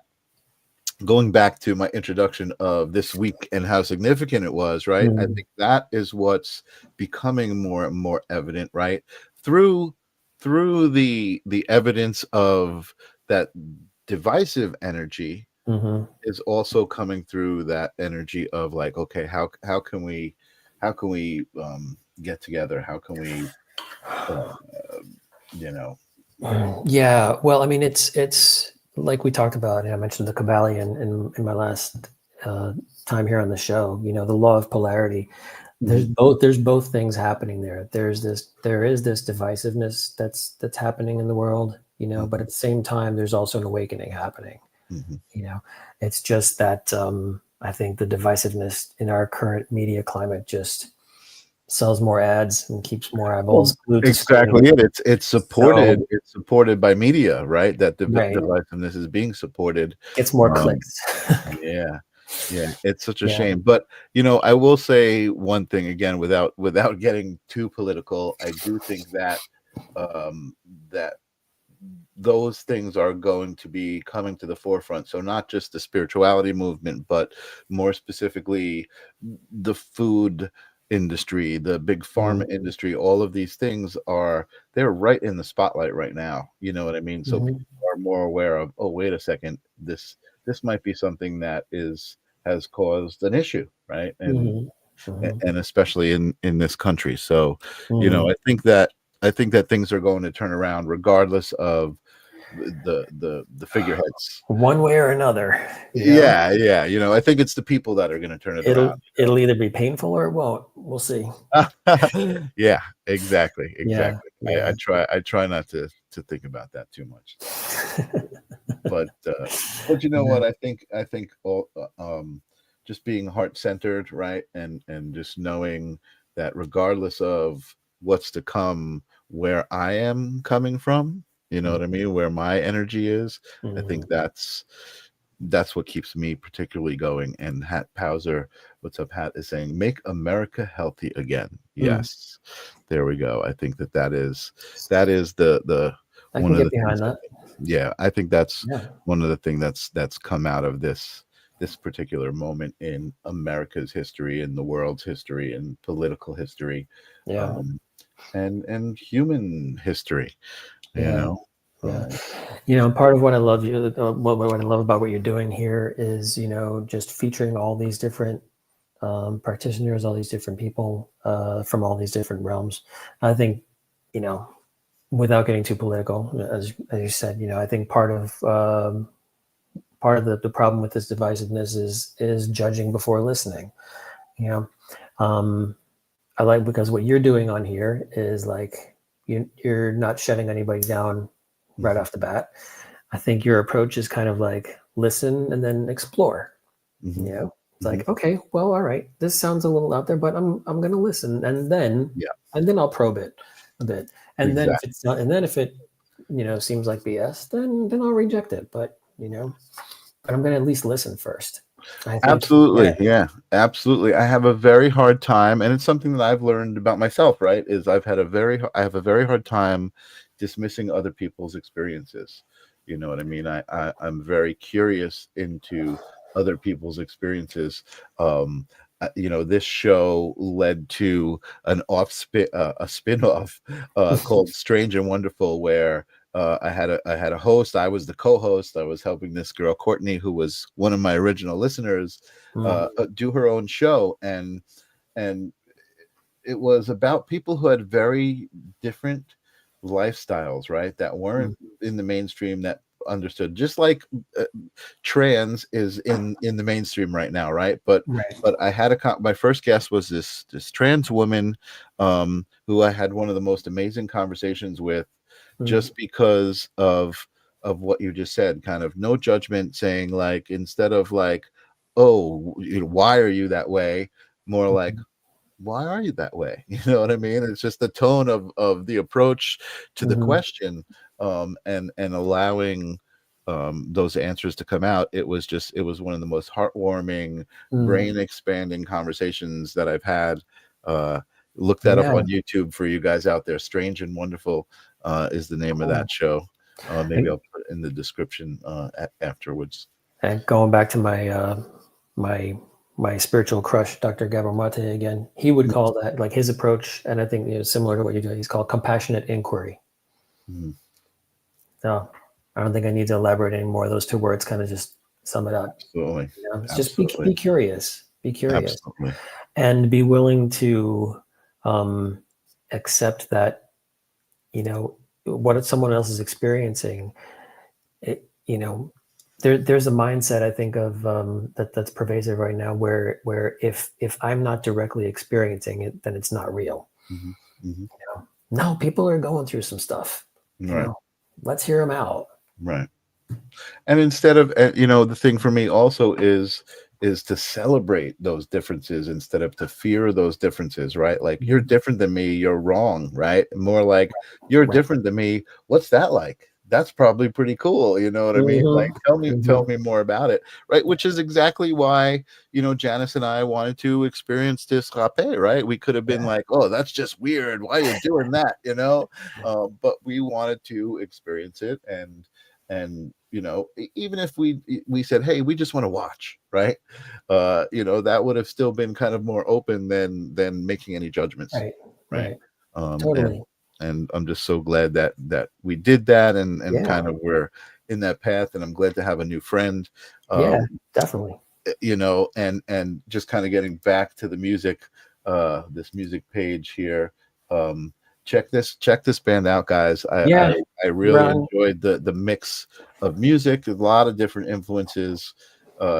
going back to my introduction of this week and how significant it was, right? I Mhm. think that is what's becoming more and more evident, right? Through the evidence of that divisive energy Mhm. is also coming through that energy of like, okay, how can we get together? How can we you know Yeah. Well, I mean, it's like we talked about, and I mentioned the Kabbalion in my last uh, time here on the show. You know, the law of polarity. There's both things happening there. There is this divisiveness that's happening in the world, you know, but at the same time there's also an awakening happening. You know, it's just that I think the divisiveness in our current media climate just sells more ads and keeps more eyeballs glued to screen. Exactly it. It's supported. So, It's supported by media, right? That the right, divisiveness is being supported. gets more Um, clicks. yeah, yeah. It's such a Yeah. shame. But I will say one thing again, without getting too political. I do think that that those things are going to be coming to the forefront. So not just the spirituality movement, but more specifically the food industry, the big pharma industry, all of these things they're right in the spotlight right now. You know what I mean? So people are more aware of, oh, wait a second, this might be something that has caused an issue, right? And especially in this country. So, I think that things are going to turn around regardless of the figureheads. One way or another, Yeah. I think it's the people that are going to turn it around. it'll either be painful or it won't. We'll see. Yeah, exactly. Yeah. I try not to think about that too much. But you know what? I think all just being heart centered, right, and just knowing that regardless of what's to come, where I am coming from, you know what I mean, where my energy is, I think that's what keeps me particularly going. And Hat Pauser, what's up, Hat, is saying, make America healthy again. Yes, there we go. I think that is the I one can of get the behind things. that. Yeah, I think that's one of the things that's come out of this particular moment in America's history, in the world's history, and political history, and human history. Yeah. Part of what I love what I love about what you're doing here is, just featuring all these different practitioners, all these different people from all these different realms. I think, without getting too political, as you said, I think part of the problem with this divisiveness is judging before listening. I like, because what you're doing on here is like you're not shutting anybody down right off the bat. I think your approach is kind of like listen and then explore. It's like, okay, well, all right, this sounds a little out there, but I'm going to listen, and then I'll probe it a bit, and then if it's not, and then if it seems like BS, then I'll reject it. But but I'm going to at least listen first. I think, Absolutely. Yeah, absolutely. I have a very hard time, and it's something that I've learned about myself, right? Is I have a very hard time dismissing other people's experiences. You know what I mean? I'm very curious into other people's experiences. This show led to a spin-off called Strange and Wonderful, where I had a host. I was the co-host. I was helping this girl Courtney, who was one of my original listeners, do her own show, and it was about people who had very different lifestyles, right? That weren't in the mainstream, that understood, just like trans is in the mainstream right now, right? But I had my first guest was this trans woman who I had one of the most amazing conversations with, just because of what you just said, kind of no judgment, saying, like, instead of like, oh, why are you that way, more like, why are you that way? You know what I mean? It's just the tone of the approach to the question, and allowing those answers to come out. It was one of the most heartwarming, brain expanding conversations that I've had. Look that up on YouTube for you guys out there. Strange and Wonderful is the name of that show. Maybe I'll put it in the description afterwards. And going back to my spiritual crush, Dr. Gabor Mate again, he would call that, like, his approach, and I think similar to what you do, he's called compassionate inquiry. So I don't think I need to elaborate anymore. Those two words kind of just sum it up. Absolutely. It's just be curious, Absolutely. and be willing to accept that what someone else is experiencing. there's a mindset I think of that's pervasive right now, where if I'm not directly experiencing it, then it's not real. Mhm. Mhm. You know? No, people are going through some stuff. You Right. know, let's hear them out. Right. And instead of, you know, the thing for me also is to celebrate those differences instead of to fear those differences, right? Like, you're different than me, you're wrong, right? More like, you're Right. different than me, what's that like? That's probably pretty cool, you know what I mean? Like, tell me more about it, right? Which is exactly why, you know, Janice and I wanted to experience this Hapé, right? We could have been Yeah. like, oh, that's just weird, why are you doing that, you know? But we wanted to experience it, and you know, even if we said, hey, we just want to watch, right? You know, that would have still been kind of more open than making any judgments, Right. right? Right. um Totally. and I'm just so glad that we did that, and Yeah. kind of we're in that path, and I'm glad to have a new friend. Yeah. um Definitely. you know, and just kind of getting back to the music, this music page here. um check this band out, guys. Yeah. I really Run. enjoyed the mix of music, a lot of different influences.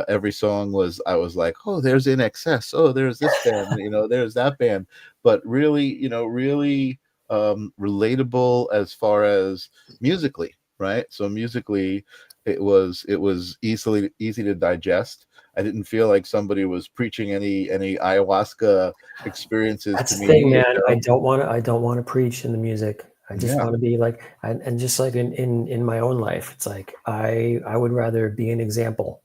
Every song was, I was like, oh, there's In Excess, oh, there's this band, you know, there's that band. But really, you know, really relatable as far as musically, right? So musically, it was easy to digest. I didn't feel like somebody was preaching any ayahuasca experiences That's to the me, thing, you man. know? I don't want to preach in the music. I just Yeah, want to be like, and just like in my own life, it's like I would rather be an example,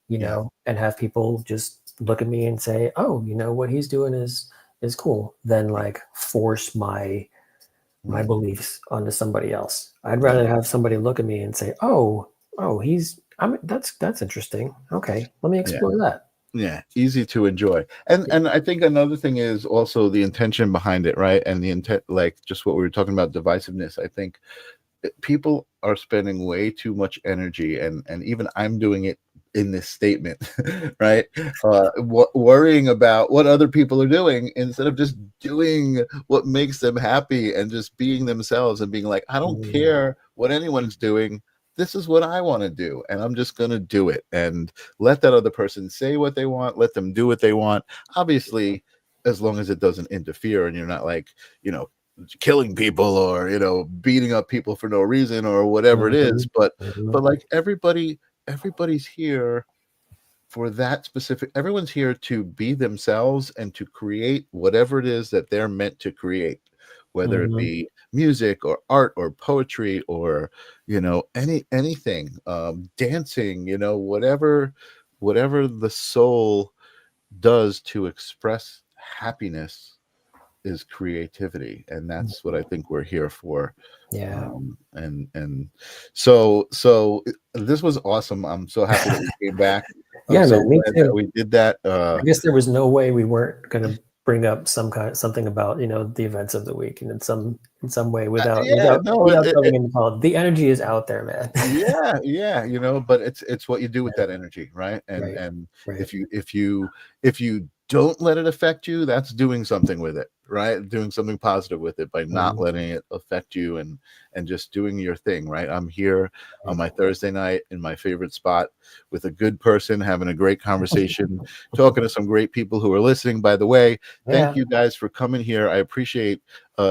you yeah, know, and have people just look at me and say, oh, you know, what he's doing is cool, than like force my right, beliefs onto somebody else. I'd yeah, rather have somebody look at me and say, oh, that's interesting. Okay, let me yeah. explore that. Yeah, easy to enjoy. And I think another thing is also the intention behind it, right? And the intent, like just what we were talking about, divisiveness. I think people are spending way too much energy, and even I'm doing it in this statement, right? Worrying about what other people are doing instead of just doing what makes them happy and just being themselves and being like, I don't Mm, care what anyone's doing, this is what I want to do, and I'm just going to do it, and let that other person say what they want, let them do what they want, obviously, as long as it doesn't interfere and you're not like, you know, killing people, or, you know, beating up people for no reason, or whatever it is. mhm, But mhm. like, everybody's here for that specific, everyone's here to be themselves and to create whatever it is that they're meant to create, whether it Mhm. be music or art or poetry, or, you know, anything, dancing, you know, whatever the soul does to express happiness is creativity, and that's what I think we're here for. Yeah. And so this was awesome. I'm so happy that we came back. I'm Yeah, so man, me glad that too. we did that. I guess there was no way we weren't gonna bring up something about, you know, the events of the week, and in some way, Yeah, no, without delving into politics. The energy is out there, man. yeah, you know, but it's what you do with that energy, right? and Right. and Right. if you don't let it affect you, that's doing something with it, right? Doing something positive with it by not Mhm. letting it affect you, and just doing your thing, right? I'm here on Right. my Thursday night in my favorite spot with a good person, having a great conversation, talking to some great people who are listening. By the way, thank Yeah. you guys for coming here. I appreciate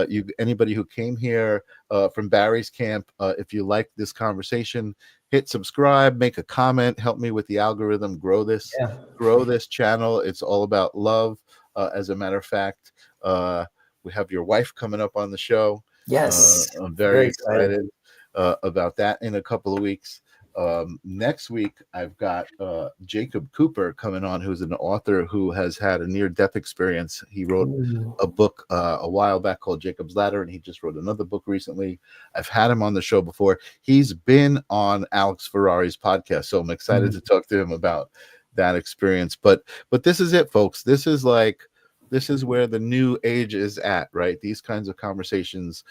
you, anybody who came here from Barry's camp. If you like this conversation, hit subscribe, make a comment, help me with the algorithm, Yeah. grow this channel. It's all about love. As a matter of fact, we have your wife coming up on the show. Yes. I'm Very very excited. excited about that in a couple of weeks. Next week, I've got Jacob Cooper coming on, who's an author who has had a near-death experience. He wrote Ooh. a book a while back called Jacob's Ladder, and he just wrote another book recently. I've had him on the show before. He's been on Alex Ferrari's podcast, so I'm excited Mm. to talk to him about that experience. But this is it, folks. This is where the new age is at, right? These kinds of conversations,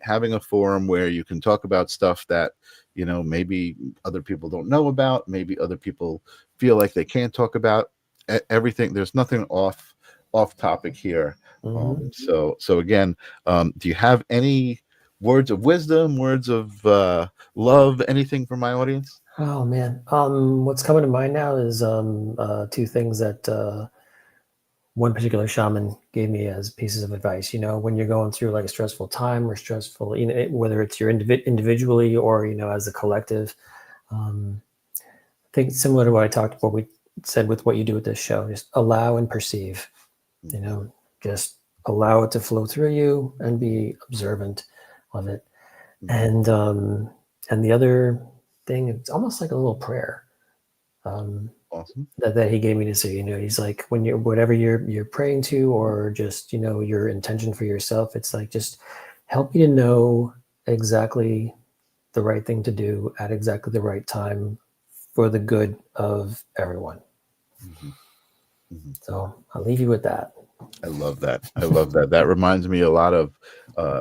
having a forum where you can talk about stuff that, you know, maybe other people don't know about, maybe other people feel like they can't talk about. Everything, there's nothing off topic here. Mhm. So again, do you have any words of wisdom, words of love, anything for my audience? Oh man. What's coming to mind now is two things that one particular shaman gave me as pieces of advice. When you're going through like a stressful time or stressful, whether it's your individually or as a collective. I think similar to what we said with what you do with this show, just allow and perceive. Just allow it to flow through you and be observant of it. And the other thing, it's almost like a little prayer. Awesome. That he gave me to say, he's like, when you're whatever you're praying to, or just your intention for yourself, it's like just help you to know exactly the right thing to do at exactly the right time for the good of everyone. So I'll leave you with that. I love that. I love that. That reminds me a lot of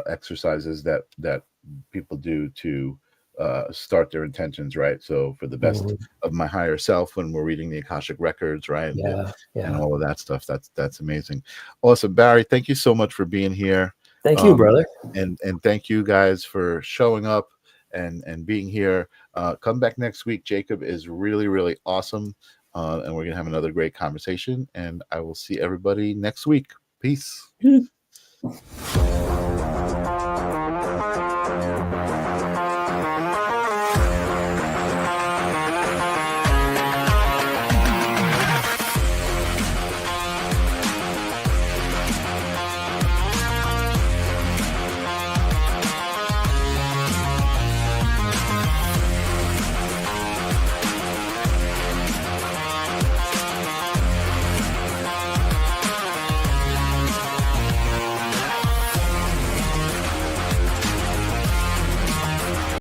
exercises that people do to start their intentions, right? So for the best of my higher self, when we're reading the Akashic records, right? And all of that stuff. That's amazing. Awesome. Barry, thank you so much for being here. Thank you, brother. And thank you guys for showing up and being here. Come back next week. Jacob is really, really awesome. And we're going to have another great conversation. And I will see everybody next week. Peace.